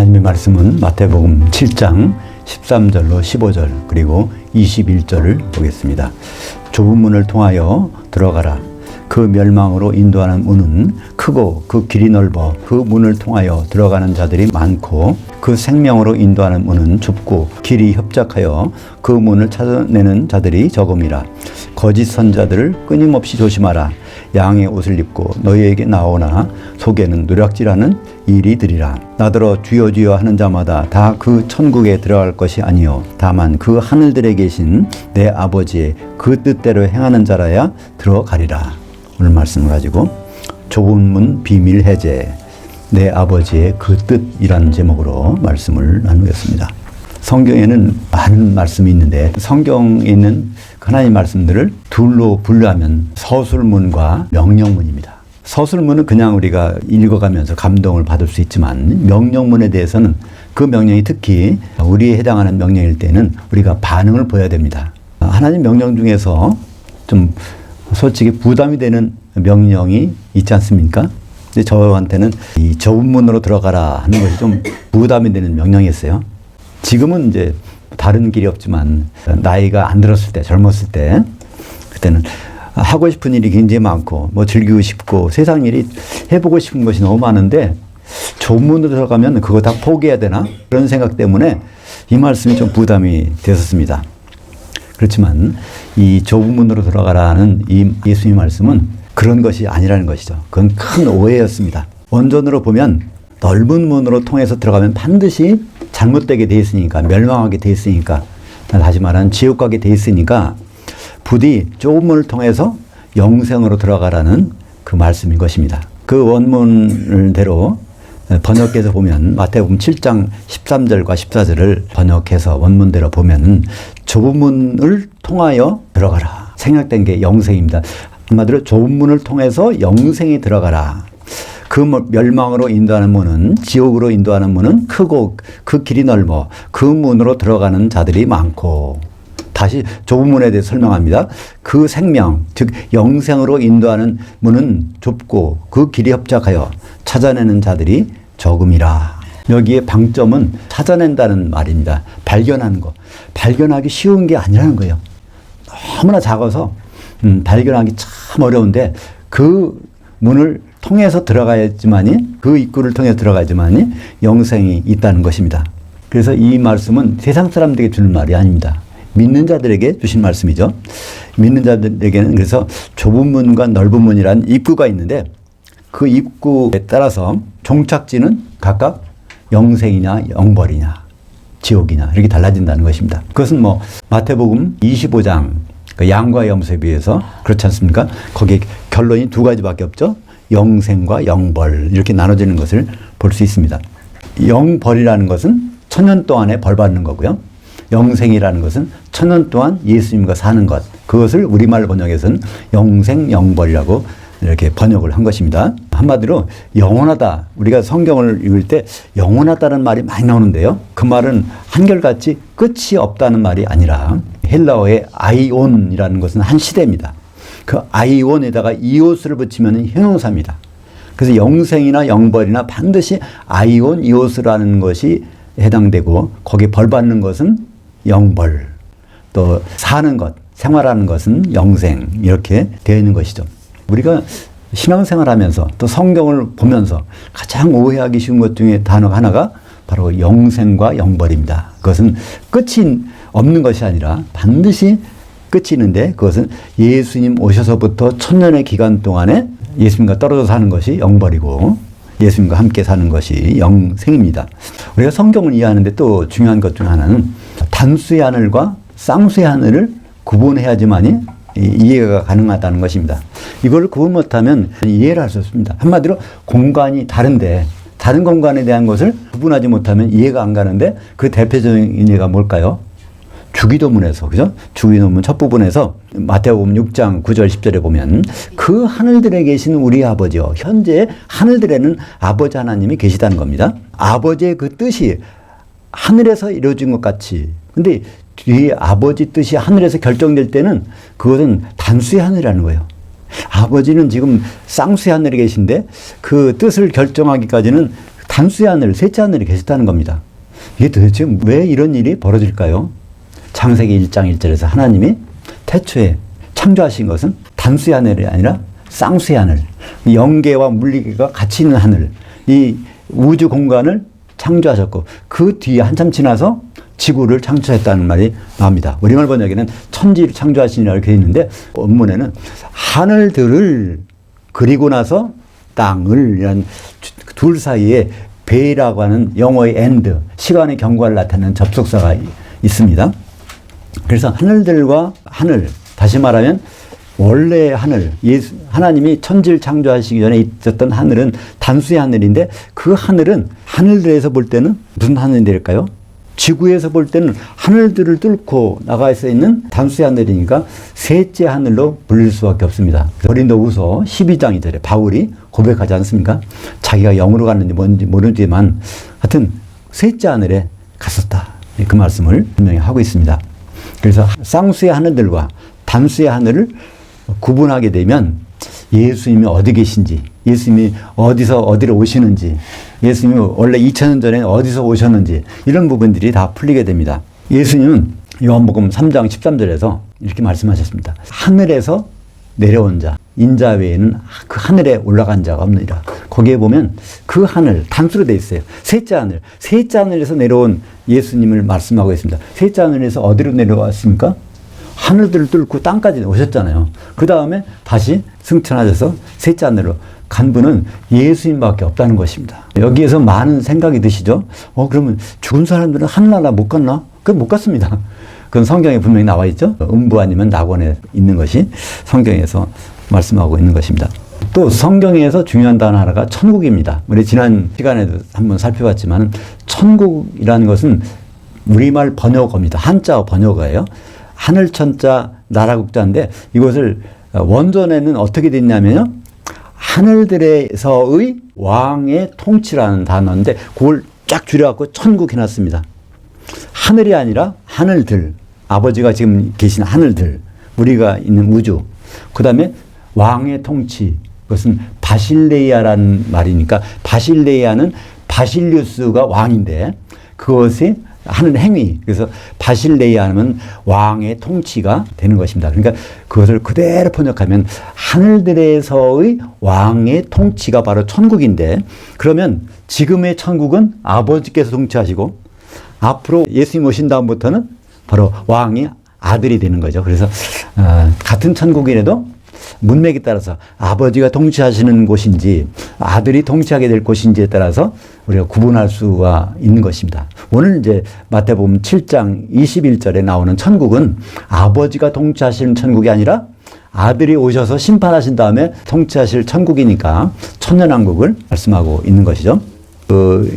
하나님의 말씀은 마태복음 7장 13절로 15절 그리고 21절을 보겠습니다. 좁은 문을 통하여 들어가라. 그 멸망으로 인도하는 문은 크고 그 길이 넓어 그 문을 통하여 들어가는 자들이 많고 그 생명으로 인도하는 문은 좁고 길이 협착하여 그 문을 찾아내는 자들이 적음이라. 거짓 선자들을 끊임없이 조심하라. 양의 옷을 입고 너희에게 나오나 속에는 노략질하는 일이들이라. 나더러 주여 주여 하는 자마다 다 그 천국에 들어갈 것이 아니요 다만 그 하늘들에 계신 내 아버지의 그 뜻대로 행하는 자라야 들어가리라. 오늘 말씀을 가지고 좁은 문 비밀 해제, 내 아버지의 그 뜻이라는 제목으로 말씀을 나누겠습니다. 성경에는 많은 말씀이 있는데 성경에 있는 하나님의 말씀들을 둘로 분류하면 서술문과 명령문입니다. 서술문은 그냥 우리가 읽어가면서 감동을 받을 수 있지만 명령문에 대해서는 그 명령이 특히 우리에 해당하는 명령일 때는 우리가 반응을 보여야 됩니다. 하나님 명령 중에서 좀 솔직히 부담이 되는 명령이 있지 않습니까? 근데 저한테는 이 좁은 문으로 들어가라 하는 것이 좀 부담이 되는 명령이었어요. 지금은 이제 다른 길이 없지만 나이가 안 들었을 때, 젊었을 때 그때는 하고 싶은 일이 굉장히 많고 뭐 즐기고 싶고 세상 일이 해보고 싶은 것이 너무 많은데 좁은 문으로 들어가면 그거 다 포기해야 되나? 그런 생각 때문에 이 말씀이 좀 부담이 되었습니다. 그렇지만 이 좁은 문으로 들어가라는 이 예수님의 말씀은 그런 것이 아니라는 것이죠. 그건 큰 오해였습니다. 원전으로 보면 넓은 문으로 통해서 들어가면 반드시 잘못되게 돼 있으니까, 멸망하게 돼 있으니까, 다시 말하면 지옥 가게 돼 있으니까 부디 좁은 문을 통해서 영생으로 들어가라는 그 말씀인 것입니다. 그 원문대로 번역해서 보면 마태복음 7장 13절과 14절을 번역해서 원문대로 보면 좁은 문을 통하여 들어가라. 생략된 게 영생입니다. 한마디로 좁은 문을 통해서 영생에 들어가라. 그 멸망으로 인도하는 문은, 지옥으로 인도하는 문은 크고 그 길이 넓어 그 문으로 들어가는 자들이 많고, 다시 좁은 문에 대해 설명합니다. 그 생명, 즉 영생으로 인도하는 문은 좁고 그 길이 협착하여 찾아내는 자들이 적음이라. 여기에 방점은 찾아낸다는 말입니다. 발견하는 거. 발견하기 쉬운 게 아니라는 거예요. 너무나 작아서 발견하기 참 어려운데 그 문을 통해서 들어가야지만이, 그 입구를 통해서 들어가야지만이 영생이 있다는 것입니다. 그래서 이 말씀은 세상 사람들에게 주는 말이 아닙니다. 믿는 자들에게 주신 말씀이죠. 믿는 자들에게는 그래서 좁은 문과 넓은 문이라는 입구가 있는데 그 입구에 따라서 종착지는 각각 영생이냐 영벌이냐 지옥이냐 이렇게 달라진다는 것입니다. 그것은 뭐 마태복음 25장 그 양과 염소에 비해서 그렇지 않습니까? 거기에 결론이 두 가지밖에 없죠. 영생과 영벌 이렇게 나눠지는 것을 볼 수 있습니다. 영벌이라는 것은 천년 동안에 벌 받는 거고요. 영생이라는 것은 천년 동안 예수님과 사는 것, 그것을 우리말 번역에서는 영생, 영벌이라고 이렇게 번역을 한 것입니다. 한마디로 영원하다. 우리가 성경을 읽을 때 영원하다는 말이 많이 나오는데요. 그 말은 한결같이 끝이 없다는 말이 아니라 헬라어의 아이온이라는 것은 한 시대입니다. 그 아이온에다가 이오스를 붙이면 형용사입니다. 그래서 영생이나 영벌이나 반드시 아이온, 이오스라는 것이 해당되고 거기에 벌 받는 것은 영벌, 또 사는 것, 생활하는 것은 영생 이렇게 되어 있는 것이죠. 우리가 신앙생활하면서 또 성경을 보면서 가장 오해하기 쉬운 것 중에 단어가 하나가 바로 영생과 영벌입니다. 그것은 끝이 없는 것이 아니라 반드시 끝이 있는데 그것은 예수님 오셔서부터 천년의 기간 동안에 예수님과 떨어져 사는 것이 영벌이고 예수님과 함께 사는 것이 영생입니다. 우리가 성경을 이해하는데 또 중요한 것 중 하나는 단수의 하늘과 쌍수의 하늘을 구분해야지만이 이해가 가능하다는 것입니다. 이걸 구분 못하면 이해를 할 수 없습니다. 한마디로 공간이 다른데 다른 공간에 대한 것을 구분하지 못하면 이해가 안 가는데 그 대표적인 예가 뭘까요? 주기도문에서, 그죠? 주기도문 첫 부분에서 마태복음 6장 9절 10절에 보면 그 하늘들에 계신 우리 아버지요. 현재 하늘들에는 아버지 하나님이 계시다는 겁니다. 아버지의 그 뜻이 하늘에서 이루어진 것 같이. 근데 뒤에 아버지 뜻이 하늘에서 결정될 때는 그것은 단수의 하늘이라는 거예요. 아버지는 지금 쌍수의 하늘에 계신데 그 뜻을 결정하기까지는 단수의 하늘, 셋째 하늘이 계셨다는 겁니다. 이게 도대체 왜 이런 일이 벌어질까요? 창세기 1장 1절에서 하나님이 태초에 창조하신 것은 단수의 하늘이 아니라 쌍수의 하늘, 영계와 물리계가 같이 있는 하늘, 이 우주 공간을 창조하셨고 그 뒤에 한참 지나서 지구를 창조했다는 말이 나옵니다. 우리말 번역에는 천지를 창조하시니라 이렇게 있는데 원문에는 하늘들을 그리고 나서 땅을 이런 둘 사이에 베이라고 하는 영어의 and, 시간의 경과를 나타내는 접속사가 있습니다. 그래서 하늘들과 하늘, 다시 말하면 원래 하늘, 하나님이 천지를 창조하시기 전에 있었던 하늘은 단수의 하늘인데 그 하늘은 하늘들에서 볼 때는 무슨 하늘이 될까요? 지구에서 볼 때는 하늘들을 뚫고 나가 있는 단수의 하늘이니까 셋째 하늘로 불릴 수밖에 없습니다. 고린도후서 12장 2절에 바울이 고백하지 않습니까? 자기가 영으로 갔는지 뭔지 모르지만 하여튼 셋째 하늘에 갔었다. 그 말씀을 분명히 하고 있습니다. 그래서 쌍수의 하늘들과 단수의 하늘을 구분하게 되면 예수님이 어디 계신지, 예수님이 어디서 어디로 오시는지, 예수님이 원래 2000년 전에 어디서 오셨는지 이런 부분들이 다 풀리게 됩니다. 예수님은 요한복음 3장 13절에서 이렇게 말씀하셨습니다. 하늘에서 내려온 자, 인자 외에는 그 하늘에 올라간 자가 없느니라. 거기에 보면 그 하늘, 단수로 되어 있어요. 셋째 하늘, 셋째 하늘에서 내려온 예수님을 말씀하고 있습니다. 셋째 하늘에서 어디로 내려왔습니까? 하늘들을 뚫고 땅까지 오셨잖아요. 그 다음에 다시 승천하셔서 셋째 하늘로 간 분은 예수님밖에 없다는 것입니다. 여기에서 많은 생각이 드시죠? 그러면 죽은 사람들은 하늘나라 못 갔나? 그건 못 갔습니다. 그건 성경에 분명히 나와 있죠. 음부 아니면 낙원에 있는 것이 성경에서 말씀하고 있는 것입니다. 또 성경에서 중요한 단어 하나가 천국입니다. 우리 지난 시간에도 한번 살펴봤지만 천국이라는 것은 우리말 번역어입니다. 한자어 번역어예요. 하늘천자 나라국자인데 이것을 원전에는 어떻게 됐냐면요. 하늘들에서의 왕의 통치라는 단어인데 그걸 쫙 줄여갖고 천국 해놨습니다. 하늘이 아니라 하늘들, 아버지가 지금 계신 하늘들, 우리가 있는 우주, 그 다음에 왕의 통치, 그것은 바실레이아라는 말이니까 바실레이아는 바실리우스가 왕인데 그것이 하는 행위, 그래서 바실레이아 하면 왕의 통치가 되는 것입니다. 그러니까 그것을 그대로 번역하면 하늘들에서의 왕의 통치가 바로 천국인데 그러면 지금의 천국은 아버지께서 통치하시고 앞으로 예수님 오신 다음부터는 바로 왕이 아들이 되는 거죠. 그래서 같은 천국이라도 문맥에 따라서 아버지가 통치하시는 곳인지 아들이 통치하게 될 곳인지에 따라서 우리가 구분할 수가 있는 것입니다. 오늘 이제 마태복음 7장 21절에 나오는 천국은 아버지가 통치하시는 천국이 아니라 아들이 오셔서 심판하신 다음에 통치하실 천국이니까 천년왕국을 말씀하고 있는 것이죠.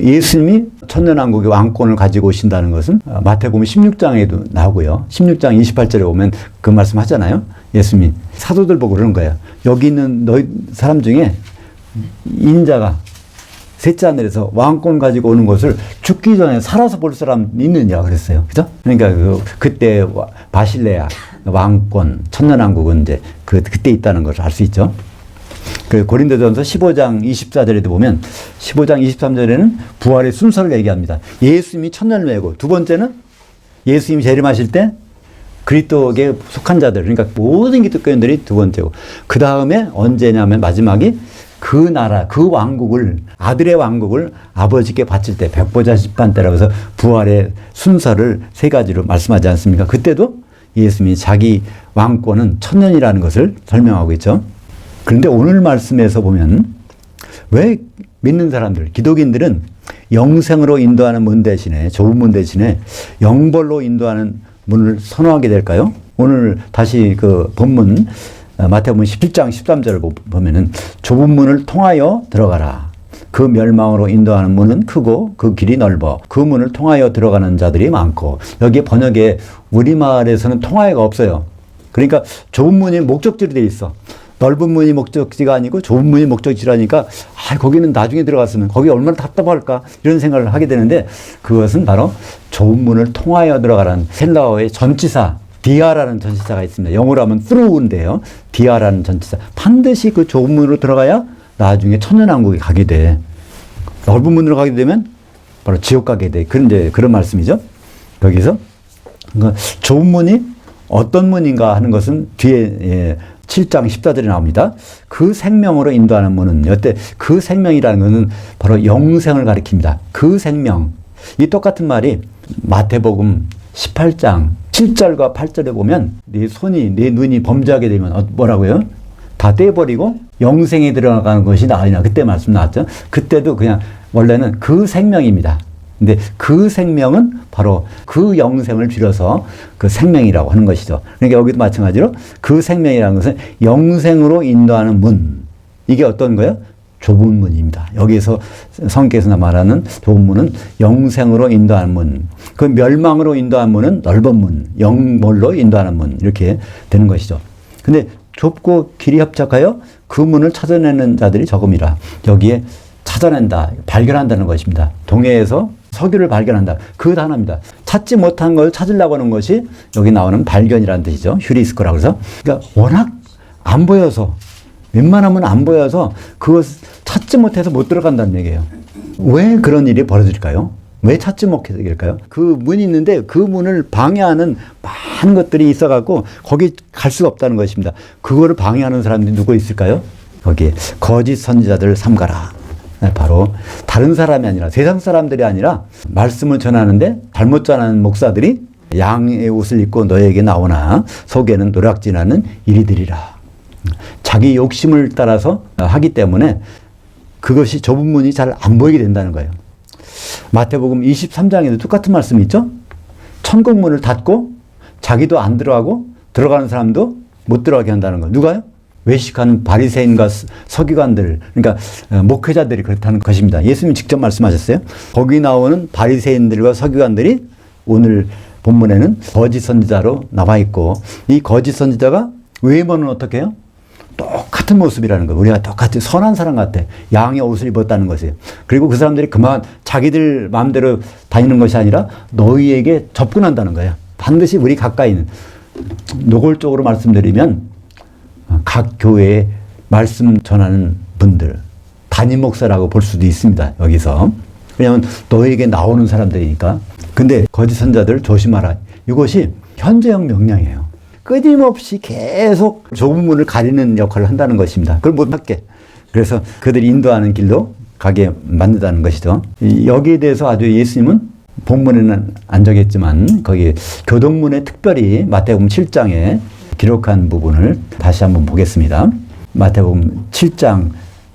예수님이 천년왕국의 왕권을 가지고 오신다는 것은 마태복음 16장에도 나오고요. 16장 28절에 보면 그 말씀 하잖아요. 예수님이 사도들 보고 그러는 거예요. 여기 있는 너희 사람 중에 인자가 셋째 하늘에서 왕권 가지고 오는 것을 죽기 전에 살아서 볼 사람 있느냐 그랬어요. 그죠? 그러니까 그때 바실레아 왕권 천년왕국은 이제 그때 있다는 것을 알 수 있죠. 그 고린도전서 15장 24절에도 보면 15장 23절에는 부활의 순서를 얘기합니다. 예수님이 천년을 메고 두 번째는 예수님이 재림하실 때 그리스도에게 속한 자들, 그러니까 모든 기독교인들이 두 번째고 그 다음에 언제냐면 마지막이 그 나라, 그 왕국을 아들의 왕국을 아버지께 바칠 때 백보자 심판 때라고 해서 부활의 순서를 세 가지로 말씀하지 않습니까? 그때도 예수님이 자기 왕권은 천년이라는 것을 설명하고 있죠. 그런데 오늘 말씀에서 보면 왜 믿는 사람들, 기독인들은 영생으로 인도하는 문 대신에, 좁은 문 대신에 영벌로 인도하는 문을 선호하게 될까요? 오늘 다시 그 본문 마태복음 17장 13절을 보면은 좁은 문을 통하여 들어가라. 그 멸망으로 인도하는 문은 크고 그 길이 넓어 그 문을 통하여 들어가는 자들이 많고 여기 번역에 우리말에서는 통하여가 없어요. 그러니까 좁은 문이 목적지로 되어 있어. 넓은 문이 목적지가 아니고 좁은 문이 목적지라니까 거기는 나중에 들어갔으면 거기 얼마나 답답할까 이런 생각을 하게 되는데 그것은 바로 좁은 문을 통하여 들어가라는 헬라어의 전치사 디아라는 전치사가 있습니다. 영어로 하면 through인데요. 디아라는 전치사. 반드시 그 좁은 문으로 들어가야 나중에 천년왕국에 가게 돼. 넓은 문으로 가게 되면 바로 지옥 가게 돼. 그런 말씀이죠. 여기서 그러니까 좁은 문이 어떤 문인가 하는 것은 뒤에 7장 14절에 나옵니다. 그 생명으로 인도하는 문은 여태 그 생명이라는 것은 바로 영생을 가리킵니다. 그 생명. 이 똑같은 말이 마태복음 18장 7절과 8절에 보면 네 손이 네 눈이 범죄하게 되면 뭐라고요? 다 떼버리고 영생에 들어가는 것이 나으리라. 그때 말씀 나왔죠. 그때도 그냥 원래는 그 생명입니다. 근데 그 생명은 바로 그 영생을 빌어서 그 생명이라고 하는 것이죠. 그러니까 여기도 마찬가지로 그 생명이라는 것은 영생으로 인도하는 문. 이게 어떤 거예요? 좁은 문입니다. 여기서 성경에서 말하는 좁은 문은 영생으로 인도하는 문. 그 멸망으로 인도하는 문은 넓은 문. 영몰로 인도하는 문. 이렇게 되는 것이죠. 근데 좁고 길이 협착하여 그 문을 찾아내는 자들이 적음이라. 여기에 찾아낸다, 발견한다는 것입니다. 동해에서 석유를 발견한다. 그 단어입니다. 찾지 못한 걸 찾으려고 하는 것이 여기 나오는 발견이라는 뜻이죠. 휴리스코라고 해서. 그러니까 워낙 안 보여서, 웬만하면 안 보여서 그것 찾지 못해서 못 들어간다는 얘기예요. 왜 그런 일이 벌어질까요? 왜 찾지 못할까요? 그 문이 있는데 그 문을 방해하는 많은 것들이 있어갖고 거기 갈 수가 없다는 것입니다. 그거를 방해하는 사람들이 누구 있을까요? 여기 거짓 선지자들 삼가라. 바로 다른 사람이 아니라 세상 사람들이 아니라 말씀을 전하는데 잘못 전하는 목사들이 양의 옷을 입고 너에게 나오나 속에는 노략질하는 이리들이라. 자기 욕심을 따라서 하기 때문에 그것이 좁은 문이 잘 안 보이게 된다는 거예요. 마태복음 23장에도 똑같은 말씀이 있죠. 천국 문을 닫고 자기도 안 들어가고 들어가는 사람도 못 들어가게 한다는 거예요. 누가요? 외식하는 바리새인과 서기관들, 그러니까 목회자들이 그렇다는 것입니다. 예수님이 직접 말씀하셨어요. 거기 나오는 바리새인들과 서기관들이 오늘 본문에는 거짓 선지자로 나와 있고, 이 거짓 선지자가 외모는 어떻게 해요? 똑같은 모습이라는 거예요. 우리가 똑같이 선한 사람 같아. 양의 옷을 입었다는 것이에요. 그리고 그 사람들이 그만 자기들 마음대로 다니는 것이 아니라 너희에게 접근한다는 거예요. 반드시 우리 가까이는, 노골적으로 말씀드리면 각 교회에 말씀 전하는 분들, 담임 목사라고 볼 수도 있습니다. 여기서. 왜냐하면 너에게 나오는 사람들이니까. 근데 거짓 선자들 조심하라. 이것이 현재형 명령이에요. 끊임없이 계속 좁은 문을 가리는 역할을 한다는 것입니다. 그걸 못할게. 그래서 그들이 인도하는 길로 가게 만든다는 것이죠. 여기에 대해서 아주 예수님은 본문에는 안 적했지만 거기 교동문에 특별히 마태복음 7장에 기록한 부분을 다시 한번 보겠습니다. 마태복음 7장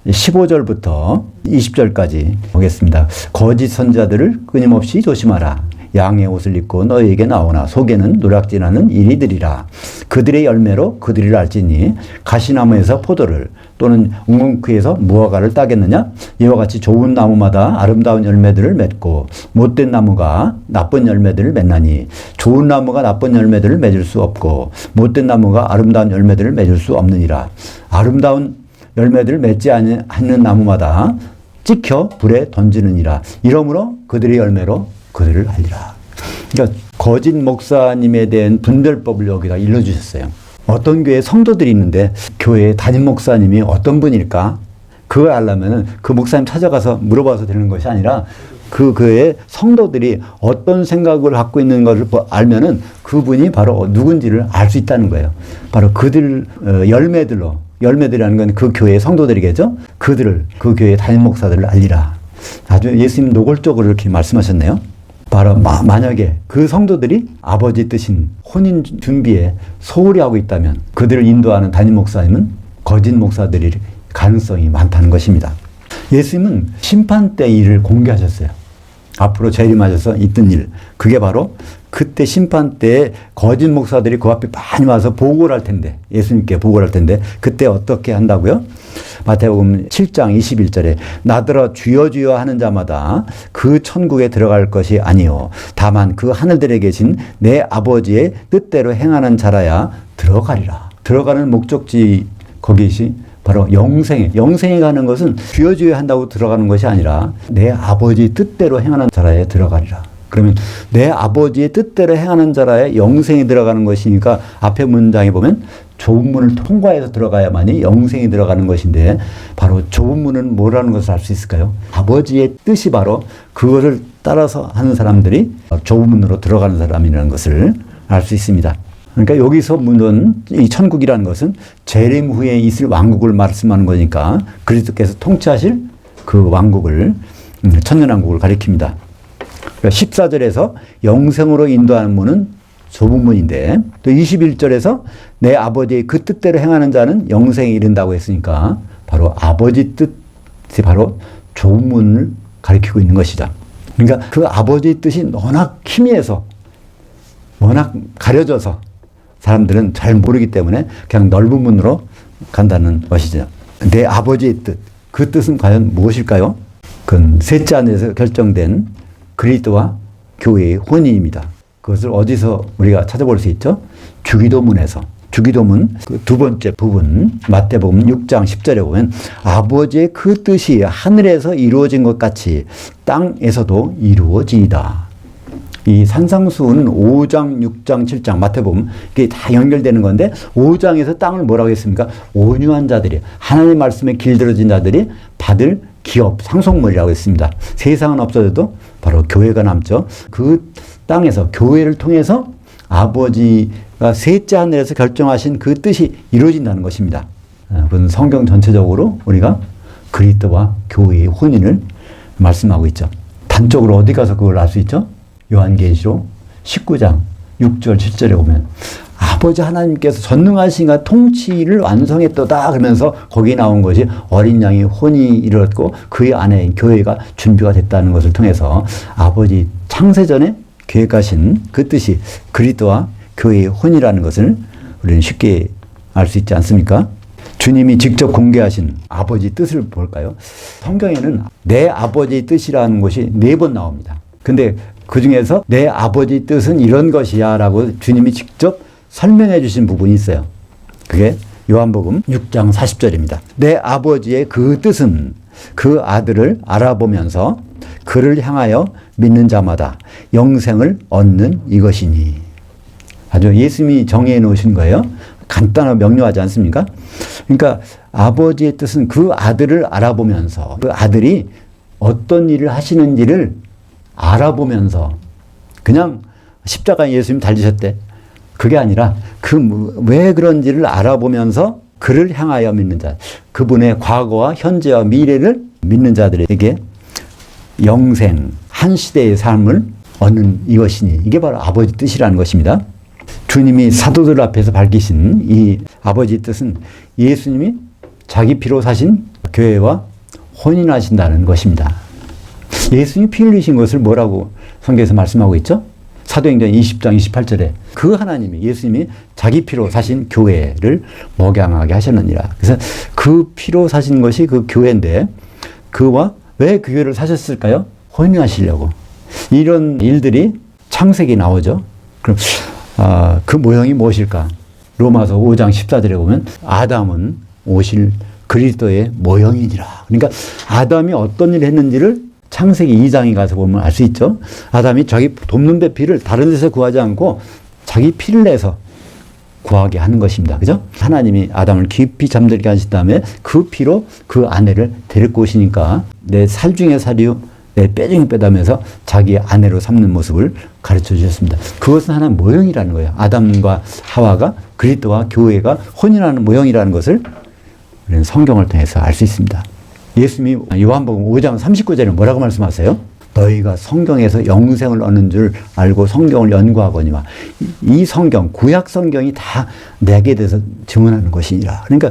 15절부터 20절까지 보겠습니다. 거짓 선자들을 끊임없이 조심하라. 양의 옷을 입고 너희에게 나오나 속에는 노략질하는 이리들이라. 그들의 열매로 그들을 알지니 가시나무에서 포도를 또는 웅웅크에서 무화과를 따겠느냐? 이와 같이 좋은 나무마다 아름다운 열매들을 맺고 못된 나무가 나쁜 열매들을 맺나니 좋은 나무가 나쁜 열매들을 맺을 수 없고 못된 나무가 아름다운 열매들을 맺을 수 없느니라. 아름다운 열매들을 맺지 않는 나무마다 찍혀 불에 던지느니라. 이러므로 그들의 열매로 그들을 알리라. 그러니까 거짓 목사님에 대한 분별법을 여기다 일러주셨어요. 어떤 교회 성도들이 있는데 교회 담임 목사님이 어떤 분일까? 그걸 알려면 그 목사님 찾아가서 물어봐서 되는 것이 아니라 그 교회 성도들이 어떤 생각을 갖고 있는 것을 알면은 그분이 바로 누군지를 알 수 있다는 거예요. 바로 그들 열매들로, 열매들이라는 건 그 교회의 성도들이겠죠? 그들을, 그 교회의 담임 목사들을 알리라. 아주 예수님 노골적으로 이렇게 말씀하셨네요. 바로 만약에 그 성도들이 아버지 뜻인 혼인 준비에 소홀히 하고 있다면 그들을 인도하는 담임 목사님은 거짓 목사들일 가능성이 많다는 것입니다. 예수님은 심판 때 일을 공개하셨어요. 앞으로 재림하셔서 있던 일. 그게 바로 그때 심판 때에 거짓 목사들이 그 앞에 많이 와서 보고를 할 텐데, 예수님께 보고를 할 텐데 그때 어떻게 한다고요? 마태복음 7장 21절에 나더러 주여 주여 하는 자마다 그 천국에 들어갈 것이 아니요 다만 그 하늘들에 계신 내 아버지의 뜻대로 행하는 자라야 들어가리라. 들어가는 목적지 거기시 바로 영생에 가는 것은 주여 주여 한다고 들어가는 것이 아니라 내 아버지 뜻대로 행하는 자라에 들어가리라. 그러면 내 아버지의 뜻대로 행하는 자라의 영생이 들어가는 것이니까 앞에 문장에 보면 좁은 문을 통과해서 들어가야만이 영생이 들어가는 것인데 바로 좁은 문은 뭐라는 것을 알 수 있을까요? 아버지의 뜻이 바로 그것을 따라서 하는 사람들이 좁은 문으로 들어가는 사람이라는 것을 알 수 있습니다. 그러니까 여기서 문은 이 천국이라는 것은 재림 후에 있을 왕국을 말씀하는 거니까 그리스도께서 통치하실 그 왕국을 천년왕국을 가리킵니다. 14절에서 영생으로 인도하는 문은 좁은 문인데 또 21절에서 내 아버지의 그 뜻대로 행하는 자는 영생에 이른다고 했으니까 바로 아버지 뜻이 바로 좁은 문을 가리키고 있는 것이죠. 그러니까 그 아버지의 뜻이 워낙 희미해서 워낙 가려져서 사람들은 잘 모르기 때문에 그냥 넓은 문으로 간다는 것이죠. 내 아버지의 뜻, 그 뜻은 과연 무엇일까요? 그건 셋째 안에서 결정된 그리스도와 교회의 혼인입니다. 그것을 어디서 우리가 찾아볼 수 있죠? 주기도문에서. 주기도문 그 두 번째 부분 마태복음 6장 10절에 보면 아버지의 그 뜻이 하늘에서 이루어진 것 같이 땅에서도 이루어지이다. 이 산상수훈은 5장, 6장, 7장 마태복음 이게 다 연결되는 건데 5장에서 땅을 뭐라고 했습니까? 온유한 자들이 하나님의 말씀에 길들여진 자들이 받을 기업, 상속물이라고 했습니다. 세상은 없어져도 바로 교회가 남죠. 그 땅에서 교회를 통해서 아버지가 셋째 하늘에서 결정하신 그 뜻이 이루어진다는 것입니다. 그건 성경 전체적으로 우리가 그리스도와 교회의 혼인을 말씀하고 있죠. 단적으로 어디 가서 그걸 알 수 있죠? 요한계시록 19장 6절 7절에 보면 아버지 하나님께서 전능하신가 통치를 완성했도다 그러면서 거기 나온 것이 어린 양의 혼이 이르렀고 그의 안에 교회가 준비가 됐다는 것을 통해서 아버지 창세전에 계획하신 그 뜻이 그리스도와 교회의 혼이라는 것을 우리는 쉽게 알 수 있지 않습니까? 주님이 직접 공개하신 아버지 뜻을 볼까요? 성경에는 내 아버지의 뜻이라는 것이 4번 나옵니다. 근데 그 중에서 내 아버지 뜻은 이런 것이야 라고 주님이 직접 설명해 주신 부분이 있어요. 그게 요한복음 6장 40절입니다. 내 아버지의 그 뜻은 그 아들을 알아보면서 그를 향하여 믿는 자마다 영생을 얻는 이것이니. 아주 예수님이 정의해 놓으신 거예요. 간단하고 명료하지 않습니까? 그러니까 아버지의 뜻은 그 아들을 알아보면서 그 아들이 어떤 일을 하시는지를 알아보면서 그냥 십자가에 예수님 달리셨대. 그게 아니라 왜 그런지를 알아보면서 그를 향하여 믿는 자, 그분의 과거와 현재와 미래를 믿는 자들에게 영생, 한 시대의 삶을 얻는 이것이니 이게 바로 아버지 뜻이라는 것입니다. 주님이 사도들 앞에서 밝히신 이 아버지 뜻은 예수님이 자기 피로 사신 교회와 혼인하신다는 것입니다. 예수님이 피 흘리신 것을 뭐라고 성경에서 말씀하고 있죠? 사도행전 20장 28절에 그 하나님이 예수님이 자기 피로 사신 교회를 목양하게 하셨느니라. 그래서 그 피로 사신 것이 그 교회인데 그와 왜 그 교회를 사셨을까요? 혼인하시려고. 이런 일들이 창세기 나오죠. 그럼 그 모형이 무엇일까? 로마서 5장 14절에 보면 아담은 오실 그리스도의 모형이니라. 그러니까 아담이 어떤 일을 했는지를 창세기 2장에 가서 보면 알 수 있죠. 아담이 자기 돕는 배 피를 다른 데서 구하지 않고 자기 피를 내서 구하게 하는 것입니다. 그죠? 하나님이 아담을 깊이 잠들게 하신 다음에 그 피로 그 아내를 데리고 오시니까 내 살 중에 살이요 내 뼈 중에 뼈다면서 자기 아내로 삼는 모습을 가르쳐 주셨습니다. 그것은 하나의 모형이라는 거예요. 아담과 하와가 그리스도와 교회가 혼인하는 모형이라는 것을 우리는 성경을 통해서 알 수 있습니다. 예수님이 요한복음 5장 39절에 뭐라고 말씀하세요? 너희가 성경에서 영생을 얻는 줄 알고 성경을 연구하거니와 이 성경, 구약 성경이 다 내게 대해서 증언하는 것이니라. 그러니까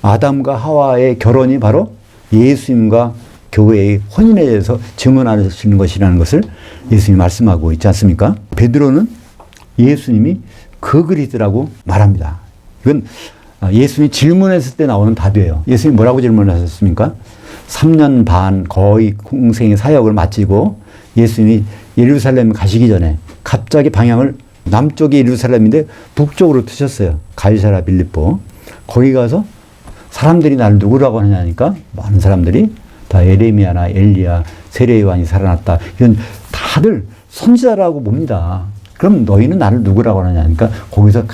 아담과 하와의 결혼이 바로 예수님과 교회의 혼인에 대해서 증언하시는 것이라는 것을 예수님이 말씀하고 있지 않습니까? 베드로는 예수님이 그 그리스도라고 말합니다. 이건 예수님이 질문했을 때 나오는 답이에요. 예수님이 뭐라고 질문하셨습니까? 3년 반 거의 공생의 사역을 마치고 예수님이 예루살렘 가시기 전에 갑자기 방향을 남쪽이 예루살렘인데 북쪽으로 트셨어요. 가이사랴 빌립보. 거기 가서 사람들이 나를 누구라고 하냐니까 많은 사람들이 다 에레미야나 엘리야, 세례요한이 살아났다. 이런 다들 선지자라고 봅니다. 그럼 너희는 나를 누구라고 하느냐 하니까 거기서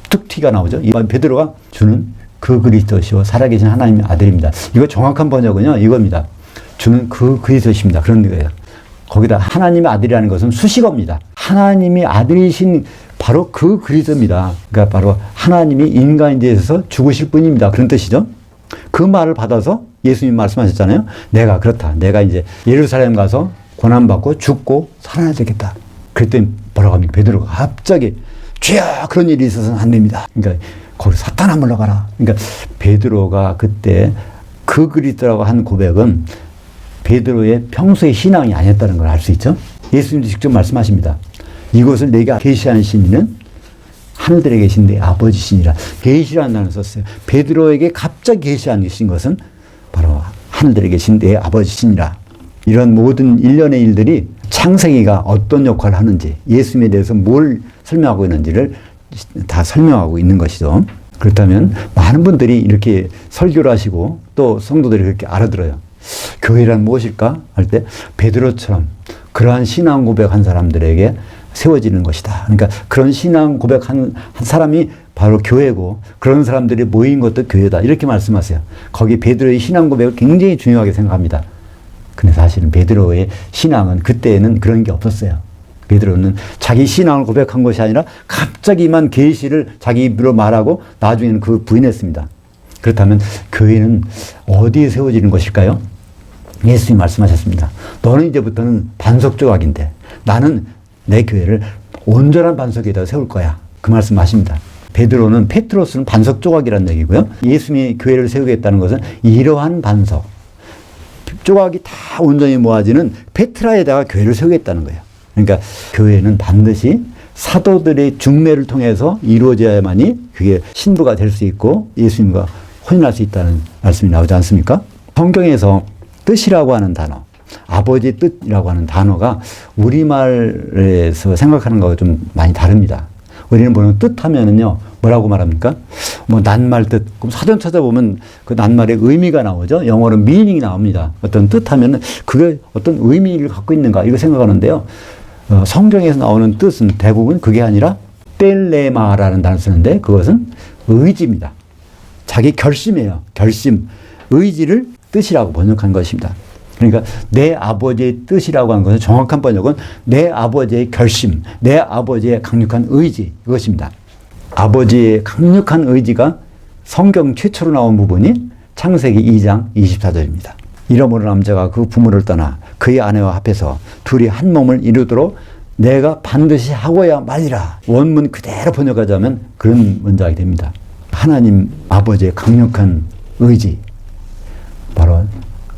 툭 티가 나오죠. 이 베드로가 주는 그 그리스도시요 살아계신 하나님의 아들입니다. 이거 정확한 번역은요 이겁니다. 주는 그 그리스도십니다. 그런 거예요. 거기다 하나님의 아들이라는 것은 수식어입니다. 하나님이 아들이신 바로 그 그리스도입니다. 그러니까 바로 하나님이 인간에 대해서 죽으실 분입니다. 그런 뜻이죠. 그 말을 받아서 예수님 말씀하셨잖아요. 내가 그렇다. 내가 이제 예루살렘 가서 고난받고 죽고 살아야 되겠다. 그랬더니 뭐라고 합니까? 베드로가 갑자기 주야 그런 일이 있어서는 안 됩니다. 그러니까 거기 사탄아 물러가라. 그러니까 베드로가 그때 그 그리스도라고 한 고백은 베드로의 평소의 신앙이 아니었다는 걸 알 수 있죠. 예수님도 직접 말씀하십니다. 이것을 내게 계시하는 신이는 하늘들에 계신 내 아버지시니라. 계시라는 단어를 썼어요. 베드로에게 갑자기 계시하신 것은 바로 하늘들에 계신 내 아버지시니라. 이런 모든 일련의 일들이 창세기가 어떤 역할을 하는지, 예수님에 대해서 뭘 설명하고 있는지를 다 설명하고 있는 것이죠. 그렇다면 많은 분들이 이렇게 설교를 하시고 또 성도들이 그렇게 알아들어요. 교회란 무엇일까? 할 때 베드로처럼 그러한 신앙 고백한 사람들에게 세워지는 것이다. 그러니까 그런 신앙 고백한 사람이 바로 교회고 그런 사람들이 모인 것도 교회다. 이렇게 말씀하세요. 거기 베드로의 신앙 고백을 굉장히 중요하게 생각합니다. 근데 사실은 베드로의 신앙은 그때는 그런 게 없었어요. 베드로는 자기 신앙을 고백한 것이 아니라 갑자기만 계시를 자기 입으로 말하고 나중에는 그 부인했습니다. 그렇다면 교회는 어디에 세워지는 것일까요? 예수님이 말씀하셨습니다. 너는 이제부터는 반석 조각인데 나는 내 교회를 온전한 반석에다 세울 거야. 그 말씀하십니다. 베드로는 페트로스는 반석 조각이라는 얘기고요. 예수님이 교회를 세우겠다는 것은 이러한 반석. 조각이 다 온전히 모아지는 페트라에다가 교회를 세우겠다는 거예요. 그러니까 교회는 반드시 사도들의 중매를 통해서 이루어져야만이 그게 신부가 될 수 있고 예수님과 혼인할 수 있다는 말씀이 나오지 않습니까? 성경에서 뜻이라고 하는 단어, 아버지의 뜻이라고 하는 단어가 우리말에서 생각하는 거와 좀 많이 다릅니다. 우리는 보면 뜻하면은요, 뭐라고 말합니까? 뭐 낱말 뜻. 그럼 사전 찾아보면 그 낱말의 의미가 나오죠. 영어로 meaning이 나옵니다. 어떤 뜻하면은 그게 어떤 의미를 갖고 있는가 이거 생각하는데요. 성경에서 나오는 뜻은 대부분 그게 아니라 텔레마라는 단어를 쓰는데 그것은 의지입니다. 자기 결심이에요. 결심, 의지를 뜻이라고 번역한 것입니다. 그러니까 내 아버지의 뜻이라고 하는 것은 정확한 번역은 내 아버지의 결심, 내 아버지의 강력한 의지 이것입니다. 아버지의 강력한 의지가 성경 최초로 나온 부분이 창세기 2장 24절입니다. 이러므로 남자가 그 부모를 떠나 그의 아내와 합해서 둘이 한 몸을 이루도록 내가 반드시 하고야 말리라. 원문 그대로 번역하자면 그런 문장이 됩니다. 하나님 아버지의 강력한 의지, 바로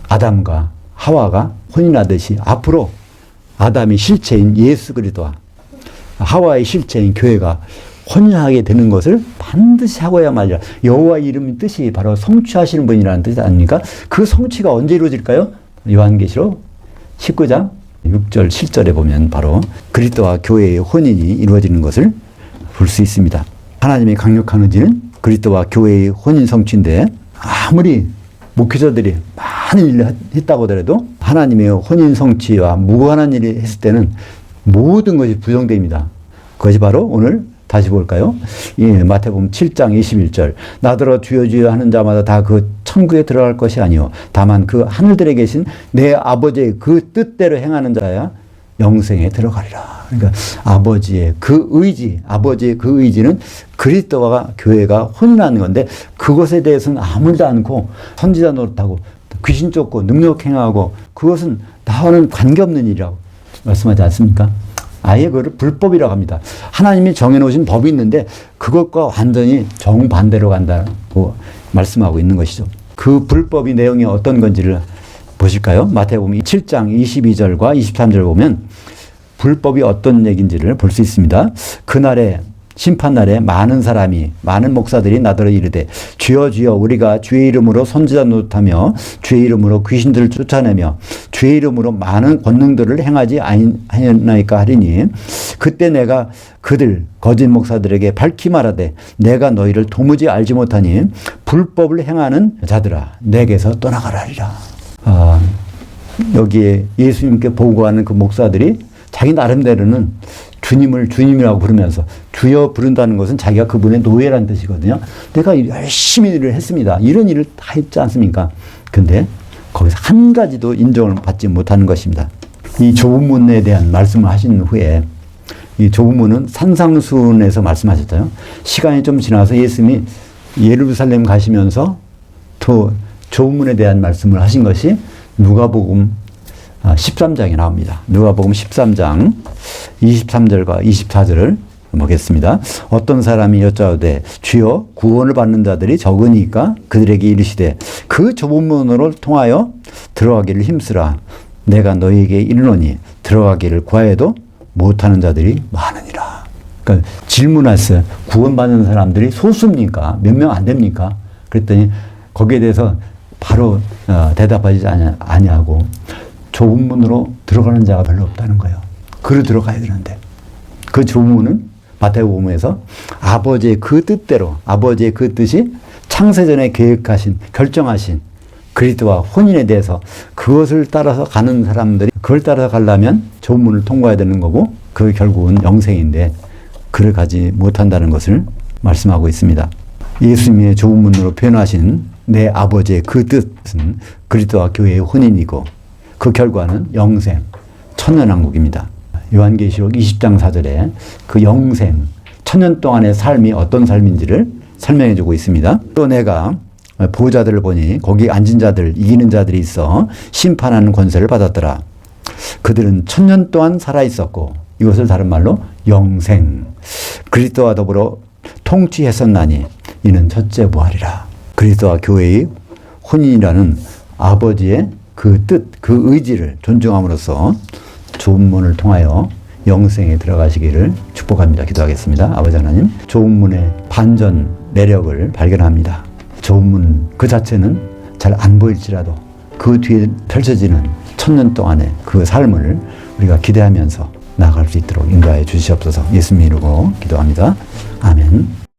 아담과 하와가 혼인하듯이 앞으로 아담이 실체인 예수 그리스도와 하와의 실체인 교회가 혼인하게 되는 것을 반드시 하고야 말이라. 여호와 이름의 뜻이 바로 성취하시는 분이라는 뜻 아닙니까? 그 성취가 언제 이루어질까요? 요한계시록 19장 6절 7절에 보면 바로 그리스도와 교회의 혼인이 이루어지는 것을 볼 수 있습니다. 하나님의 강력한 의지는 그리스도와 교회의 혼인 성취인데 아무리 목회자들이 많은 일을 했다고 하더라도 하나님의 혼인 성취와 무관한 일을 했을 때는 모든 것이 부정됩니다. 그것이 바로 오늘 다시 볼까요? 예, 마태복음 7장 21절. 나더러 주여 주여 하는 자마다 다 그 천국에 들어갈 것이 아니요 다만 그 하늘들에 계신 내 아버지의 그 뜻대로 행하는 자야 영생에 들어가리라. 그러니까 아버지의 그 의지, 아버지의 그 의지는 그리스도와 교회가 혼인하는 건데 그것에 대해서는 아무렇지도 않고 선지자 노릇하고 귀신 쫓고 능력 행하고 그것은 나와는 관계없는 일이라고 말씀하지 않습니까? 아예 그걸 불법이라고 합니다. 하나님이 정해놓으신 법이 있는데 그것과 완전히 정반대로 간다고 말씀하고 있는 것이죠. 그 불법의 내용이 어떤 건지를 보실까요? 마태복음 7장 22절과 23절 보면 불법이 어떤 얘기인지를 볼 수 있습니다. 그날에 심판날에 많은 사람이 많은 목사들이 나더러 이르되 주여 주여 우리가 주의 이름으로 선지자 노릇하며 주의 이름으로 귀신들을 쫓아내며 주의 이름으로 많은 권능들을 행하지 아니하나이까 하리니 그때 내가 그들 거짓 목사들에게 밝히 말하되 내가 너희를 도무지 알지 못하니 불법을 행하는 자들아 내게서 떠나가라 하리라. 여기에 예수님께 보고하는 그 목사들이 자기 나름대로는 주님을 주님이라고 부르면서 주여 부른다는 것은 자기가 그분의 노예라는 뜻이거든요. 내가 열심히 일을 했습니다. 이런 일을 다 했지 않습니까? 근데 거기서 한 가지도 인정을 받지 못하는 것입니다. 이 좁은 문에 대한 말씀을 하신 후에 이 좁은 문은 산상수훈에서 말씀하셨잖아요. 시간이 좀 지나서 예수님이 예루살렘 가시면서 또 좁은 문에 대한 말씀을 하신 것이 누가복음 13장에 나옵니다. 누가복음 13장 23절과 24절을 보겠습니다. 어떤 사람이 여짜오되 주여 구원을 받는 자들이 적으니까 그들에게 이르시되 그 좁은 문으로 통하여 들어가기를 힘쓰라. 내가 너희에게 이르노니 들어가기를 구하여도 못하는 자들이 많으니라. 그러니까 질문했어요. 구원받는 사람들이 소수입니까? 몇 명 안 됩니까? 그랬더니 거기에 대해서 바로 대답하지 아니하고 좁은 문으로 들어가는 자가 별로 없다는 거예요. 그로 들어가야 되는데 그 좁은 문은 마태복음에서 아버지의 그 뜻대로 아버지의 그 뜻이 창세전에 계획하신 결정하신 그리스도와 혼인에 대해서 그것을 따라서 가는 사람들이 그걸 따라서 가려면 좁은 문을 통과해야 되는 거고 그 결국은 영생인데 그를 가지 못한다는 것을 말씀하고 있습니다. 예수님의 좁은 문으로 표현하신 내 아버지의 그 뜻은 그리스도와 교회의 혼인이고 그 결과는 영생, 천년왕국입니다. 요한계시록 20장 4절에 그 영생, 천년 동안의 삶이 어떤 삶인지를 설명해 주고 있습니다. 또 내가 보호자들을 보니 거기 앉은 자들, 이기는 자들이 있어 심판하는 권세를 받았더라. 그들은 천년 동안 살아있었고 이것을 다른 말로 영생, 그리스도와 더불어 통치했었나니 이는 첫째 부활이라. 그리스도와 교회의 혼인이라는 아버지의 그 뜻, 그 의지를 존중함으로써 좁은 문을 통하여 영생에 들어가시기를 축복합니다. 기도하겠습니다. 아버지 하나님, 좁은 문의 반전 매력을 발견합니다. 좁은 문 그 자체는 잘 안 보일지라도 그 뒤에 펼쳐지는 천년 동안의 그 삶을 우리가 기대하면서 나아갈 수 있도록 인도하여 주시옵소서. 예수님 이름으로 기도합니다. 아멘.